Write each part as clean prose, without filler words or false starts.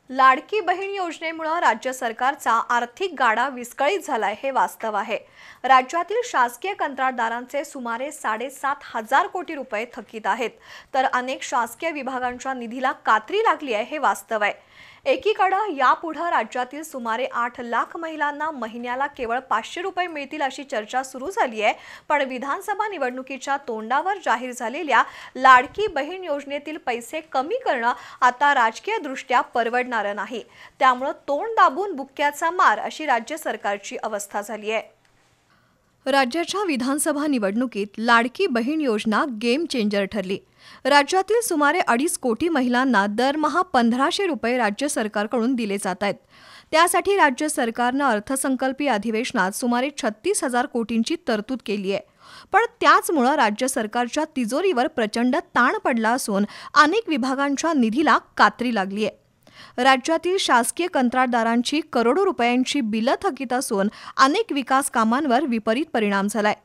लाडकी बहीण योजनेमुळे राज्य सरकारचा आर्थिक गाडा विस्कळीत झालाय हे वास्तव आहे। राज्यातील शासकीय कंत्राटदारांचे सुमारे 7.5 कोटी रुपये थकीत आहेत, तर अनेक शासकीय विभागांच्या निधीला कात्री लागली आहे हे वास्तव आहे। एकीकडे यापुढे राज्यातील सुमारे 8 लाख महिलांना महिन्याला केवळ 500 रुपये मिळतील अशी चर्चा सुरू झाली आहे, पण विधानसभा निवडणुकीच्या तोंडावर जाहीर झालेल्या लाडकी बहीण योजनेतील पैसे कमी करणं आता राजकीय दृष्ट्या परवडणार नाही। त्यामुळे तोंड दाबून बुक्क्याचा मार अशी राज्य सरकारची अवस्था झाली आहे। राज्याच्या विधानसभा निवडणुकीत लाडकी बहीण योजना गेम चेंजर ठरली। राज्यातील सुमारे 2.5 कोटी महिलांना दरमहा 1500 रुपये राज्य सरकारकडून दिले जात आहेत। त्यासाठी राज्य सरकारने अर्थसंकल्पीय अधिवेशनात सुमारे 36,000 कोटींची तरतूद केली आहे। पण त्याचमुळे राज्य सरकारच्या तिजोरीवर प्रचंड ताण पडला असून अनेक विभागांच्या निधीला कात्री लागली आहे। राज्यातील शासकीय कंत्राटदारांची करोडो रुपयांची बिलं थकीत असून अनेक विकास कामांवर विपरीत परिणाम झालाय।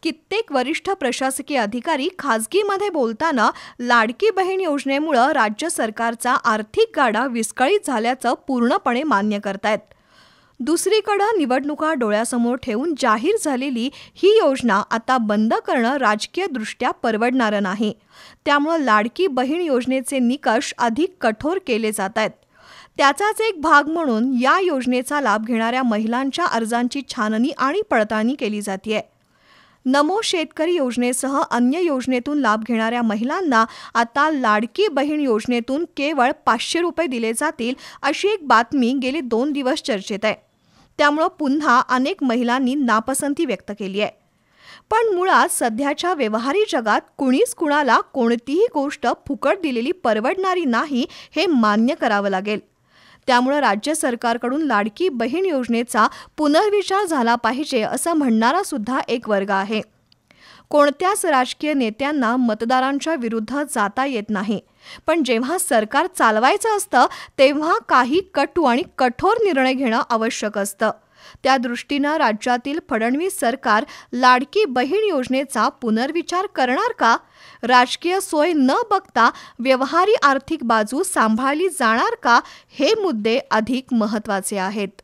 कित्येक वरिष्ठ प्रशासकीय अधिकारी खासगीमध्ये बोलताना लाडकी बहीण योजनेमुळे राज्य सरकारचा आर्थिक गाडा विस्कळीत झाल्याचं पूर्णपणे मान्य करतायत। दुसरीकडे निवडणुका डोळ्यासमोर ठेवून जाहीर झालेली ही योजना आता बंद करणं राजकीय दृष्ट्या परवडणार नाही। त्यामुळे लाडकी बहीण योजनेचे निकष अधिक कठोर केले जात आहेत। त्याचाच एक भाग म्हणून या योजनेचा लाभ घेणाऱ्या महिलांच्या अर्जांची छाननी आणि पडताळणी केली जाते। नमो शेतकरी योजनेसह अन्य योजनेतून लाभ घेणाऱ्या महिलांना आता लाडकी बहीण योजनेतून केवळ 500 रुपये दिले जातील अशी एक बातमी गेले 2 दिवस चर्चेत आहे। त्यामुळे पुन्हा अनेक महिलांनी नापसंती व्यक्त केली आहे। पण मुळात सध्याच्या व्यवहारी जगात कुणीच कुणाला कोणतीही गोष्ट फुकट दिलेली परवडणारी नाही हे मान्य करावं लागेल। त्यामुळे राज्य सरकारकडून लाडकी बहीण योजनेचा पुनर्विचार झाला पाहिजे असं म्हणणारा सुद्धा एक वर्ग आहे। कोणत्याच राजकीय नेत्यांना मतदारांच्या विरुद्ध जाता येत नाही, पण जेव्हा सरकार चालवायचं असतं तेव्हा काही कटू आणि कठोर निर्णय घेणं आवश्यक असतं। त्या दृष्टीने राज्यातील फडणवीस सरकार लाडकी बहीण योजनेचा पुनर्विचार करणार का? राजकीय सोय न बघता व्यवहारी आर्थिक बाजू सांभाळली जाणार का? हे मुद्दे अधिक महत्त्वाचे आहेत।